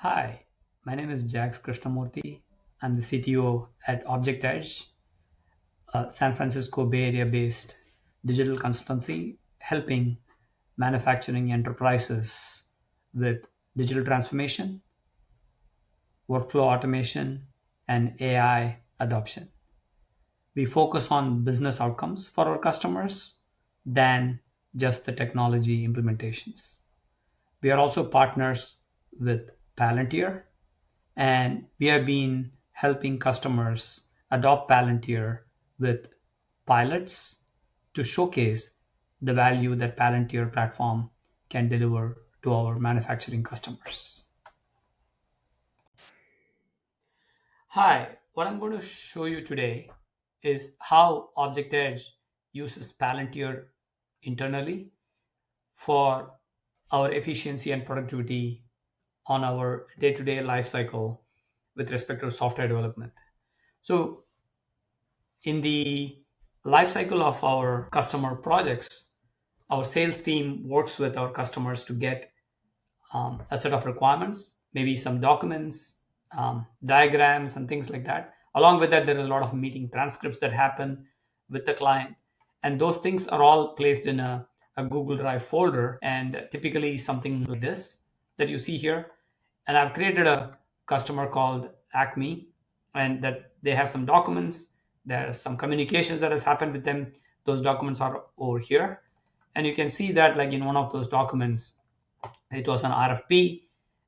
Hi, my name is Jax Krishnamurthy. I'm the CTO at Object Edge, a San Francisco Bay Area based digital consultancy helping manufacturing enterprises with digital transformation, workflow automation, and AI adoption. We focus on business outcomes for our customers than just the technology implementations. We are also partners with Palantir, and we have been helping customers adopt Palantir with pilots to showcase the value that Palantir platform can deliver to our manufacturing customers. Hi, what I'm going to show you today is how Object Edge uses Palantir internally for our efficiency and productivity on our day-to-day life cycle with respect to software development. So in the life cycle of our customer projects, our sales team works with our customers to get a set of requirements, maybe some documents, diagrams, and things like that. Along with that, there are a lot of meeting transcripts that happen with the client. And those things are all placed in a Google Drive folder, and typically something like this that you see here. And I've created a customer called Acme, and that they have some documents. There's some communications that has happened with them. Those documents are over here. And you can see that like in one of those documents, it was an RFP,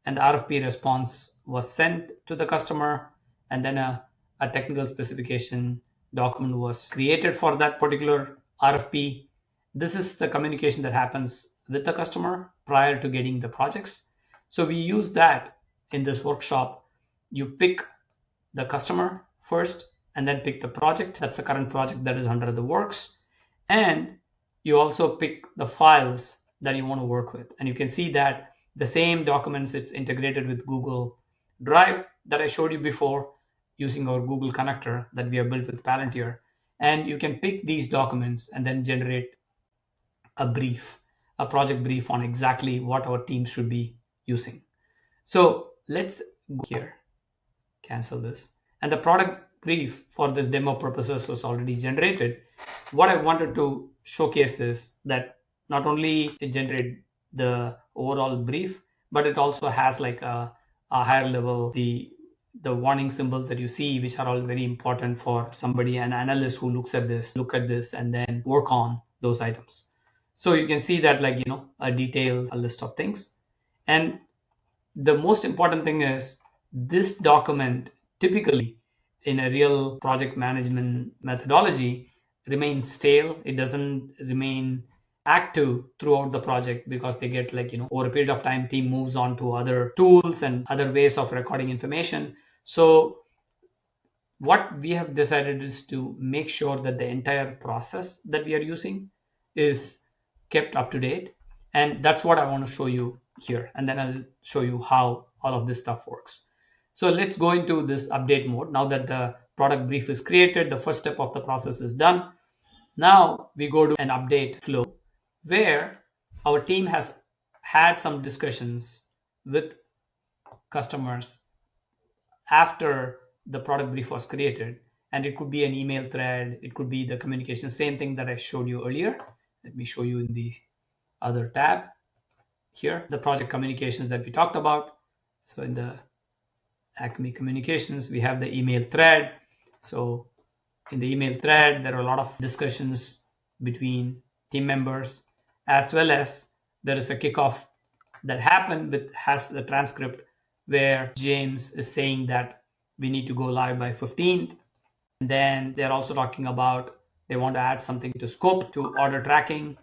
and the RFP response was sent to the customer, and then a technical specification document was created for that particular RFP. This is the communication that happens with the customer prior to getting the projects. So we use that in this workshop. You pick the customer first and then pick the project. That's the current project that is under the works. And you also pick the files that you want to work with. And you can see that the same documents, it's integrated with Google Drive that I showed you before using our Google connector that we have built with Palantir. And you can pick these documents and then generate a brief, a project brief on exactly what our team should be using. So let's go here, cancel this. And the product brief for this demo purposes was already generated. What I wanted to showcase is that not only it generated the overall brief, but it also has like a higher level, the warning symbols that you see, which are all very important for somebody, an analyst who look at this and then work on those items. So you can see that like, a list of things. And the most important thing is this document typically in a real project management methodology remains stale. It doesn't remain active throughout the project because they get like, over a period of time, team moves on to other tools and other ways of recording information. So what we have decided is to make sure that the entire process that we are using is kept up to date. And that's what I want to show you here. And then I'll show you how all of this stuff works. So let's go into this update mode. Now that the product brief is created, the first step of the process is done. Now we go to an update flow where our team has had some discussions with customers after the product brief was created. And it could be an email thread. It could be the communication, same thing that I showed you earlier. Let me show you in the other tab here, the project communications that we talked about. So in the Acme communications, we have the email thread. So in the email thread, there are a lot of discussions between team members, as well as there is a kickoff that happened with has the transcript where James is saying that we need to go live by 15th. And then they're also talking about they want to add something to scope, to order tracking,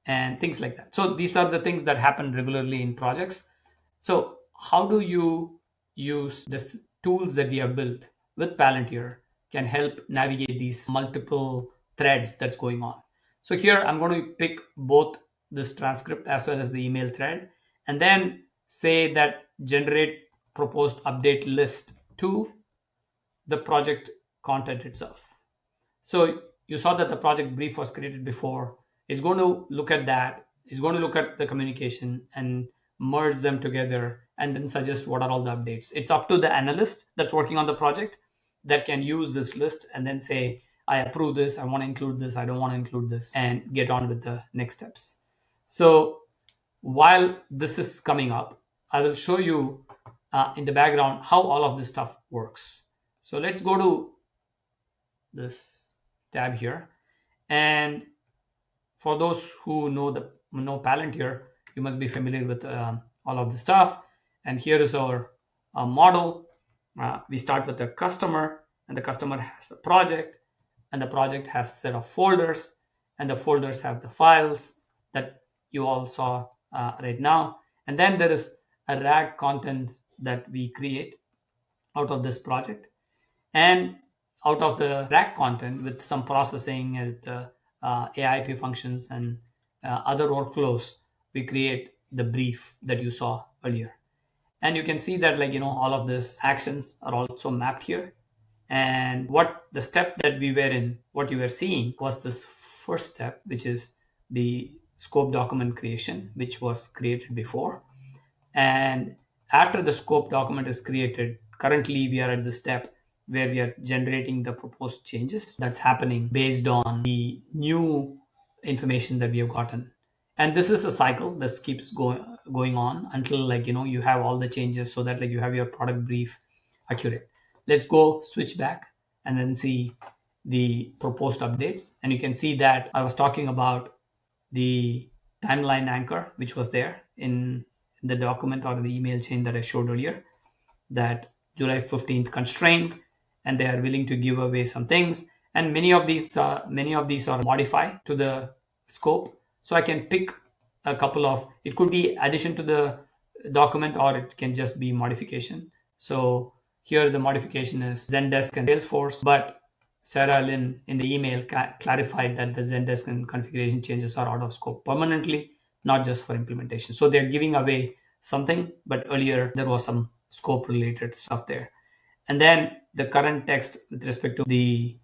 and things like that. So these are the things that happen regularly in projects. So how do you use the tools that we have built with Palantir can help navigate these multiple threads that's going on? So here I'm going to pick both this transcript as well as the email thread, and then say that generate proposed update list to the project content itself. So you saw that the project brief was created before. It's going to look at that. It's going to look at the communication and merge them together and then suggest what are all the updates. It's up to the analyst that's working on the project that can use this list and then say, I approve this, I want to include this, I don't want to include this, and get on with the next steps. So while this is coming up, I will show you in the background how all of this stuff works. So let's go to this tab here. And for those who know Palantir, you must be familiar with all of the stuff. And here is our model. We start with the customer, and the customer has a project, and the project has a set of folders, and the folders have the files that you all saw right now. And then there is a RAG content that we create out of this project. And out of the RAG content, with some processing and AIP functions and other workflows, we create the brief that you saw earlier. And you can see that all of these actions are also mapped here. And what the step that we were in, what you were seeing was this first step, which is the scope document creation, which was created before. And after the scope document is created, currently we are at the step where we are generating the proposed changes. That's happening based on the new information that we have gotten. And this is a cycle that keeps going on until you have all the changes, so that you have your product brief accurate. Let's go switch back and then see the proposed updates. And you can see that I was talking about the timeline anchor, which was there in the document or the email chain that I showed earlier, that July 15th constraint, and they are willing to give away some things. And many of these are modified to the scope. So I can pick a couple of, it could be addition to the document, or it can just be modification. So here the modification is Zendesk and Salesforce, but Sarah Lynn in the email clarified that the Zendesk and configuration changes are out of scope permanently, not just for implementation. So they're giving away something, but earlier there was some scope related stuff there. And then the current text with respect to the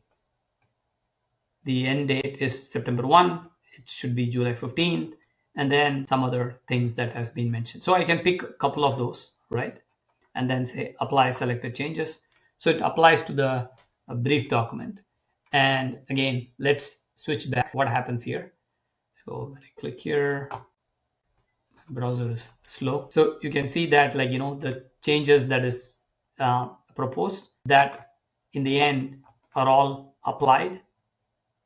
end date is September 1. It should be July 15th, and then some other things that has been mentioned. So I can pick a couple of those, right? And then say apply selected changes. So it applies to the brief document. And again, let's switch back. What happens here? So when I click here, my browser is slow. So you can see that the changes that is proposed, that in the end are all applied.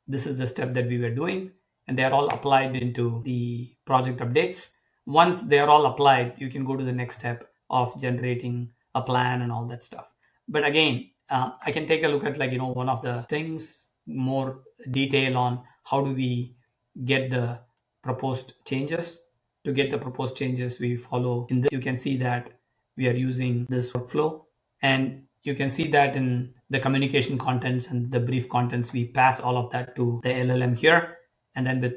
This is the step that we were doing, and they are all applied into the project updates. Once they are all applied, you can go to the next step of generating a plan and all that stuff. But again, I can take a look at one of the things, more detail on how do we get the proposed changes. To get the proposed changes, we follow in this. You can see that we are using this workflow, and you can see that in the communication contents and the brief contents, we pass all of that to the LLM here, and then with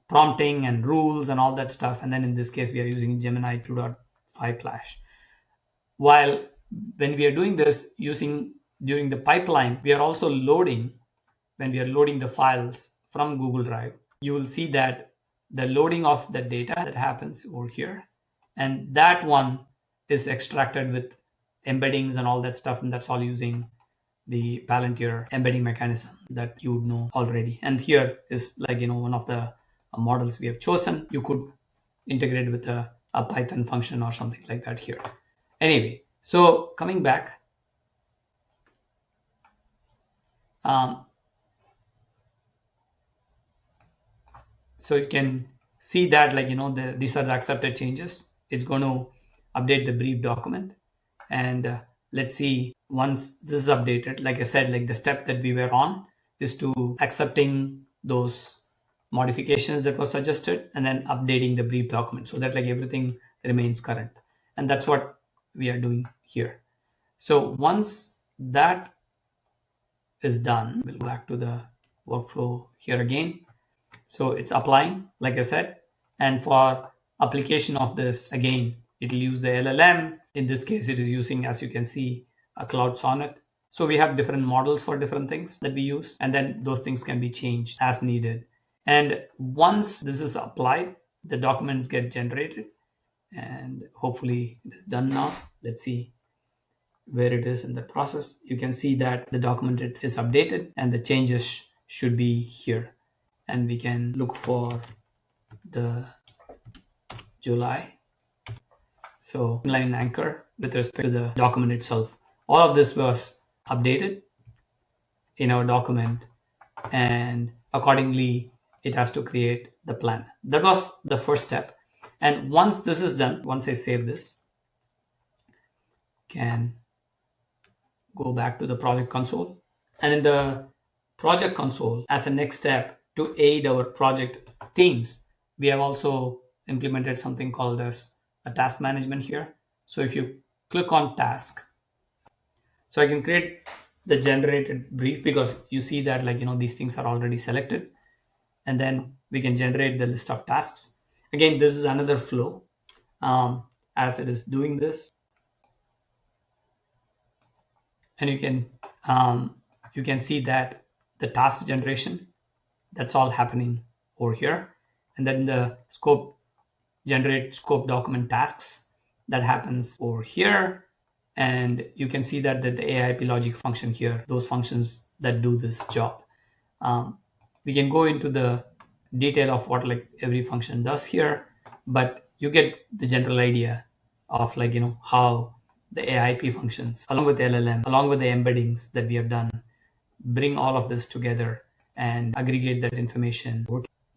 prompting and rules and all that stuff. And then in this case, we are using Gemini 2.5 Flash. While when we are doing this during the pipeline, we are also loading, when we are loading the files from Google Drive, you will see that the loading of the data that happens over here, and that one is extracted with embeddings and all that stuff, and that's all using the Palantir embedding mechanism that you would know already. And here is one of the models we have chosen. You could integrate with a Python function or something like that here. Anyway, so coming back, so you can see that these are the accepted changes. It's going to update the brief document. And let's see, once this is updated, like I said, the step that we were on is to accepting those modifications that was suggested and then updating the brief document so that everything remains current. And that's what we are doing here. So once that is done, we'll go back to the workflow here again. So it's applying, like I said, and for application of this, again, it will use the LLM. In this case, it is using, as you can see, a Claude Sonnet. So we have different models for different things that we use, and then those things can be changed as needed. And once this is applied, the documents get generated, and hopefully it is done now. Let's see where it is in the process. You can see that the document is updated and the changes should be here, and we can look for the July. So line anchor with respect to the document itself. All of this was updated in our document, and accordingly it has to create the plan. That was the first step. And once this is done, once I save this, can go back to the project console, and in the project console, as a next step to aid our project teams, we have also implemented something called as a task management here. So if you click on task, so I can create the generated brief, because you see that these things are already selected, and then we can generate the list of tasks. Again, this is another flow as it is doing this, and you can see that the task generation, that's all happening over here, and then the scope generate scope document tasks, that happens over here. And you can see that the AIP logic function here, those functions that do this job. We can go into the detail of what every function does here, but you get the general idea of how the AIP functions along with LLM, along with the embeddings that we have done, bring all of this together and aggregate that information.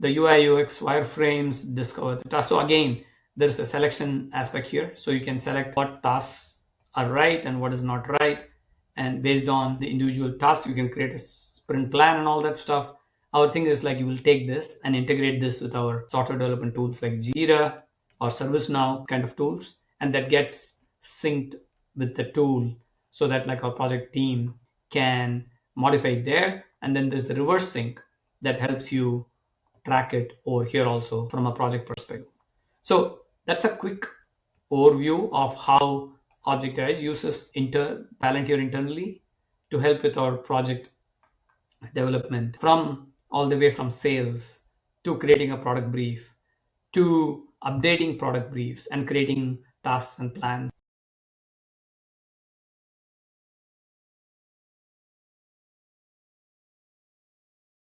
The UI UX wireframes, discover the task. So again, there's a selection aspect here. So you can select what tasks are right and what is not right. And based on the individual task, you can create a sprint plan and all that stuff. Our thing is you will take this and integrate this with our software development tools like Jira or ServiceNow kind of tools. And that gets synced with the tool so that our project team can modify it there. And then there's the reverse sync that helps you track it over here also from a project perspective. So that's a quick overview of how Object-Edge uses Palantir internally to help with our project development, from all the way from sales to creating a product brief to updating product briefs and creating tasks and plans.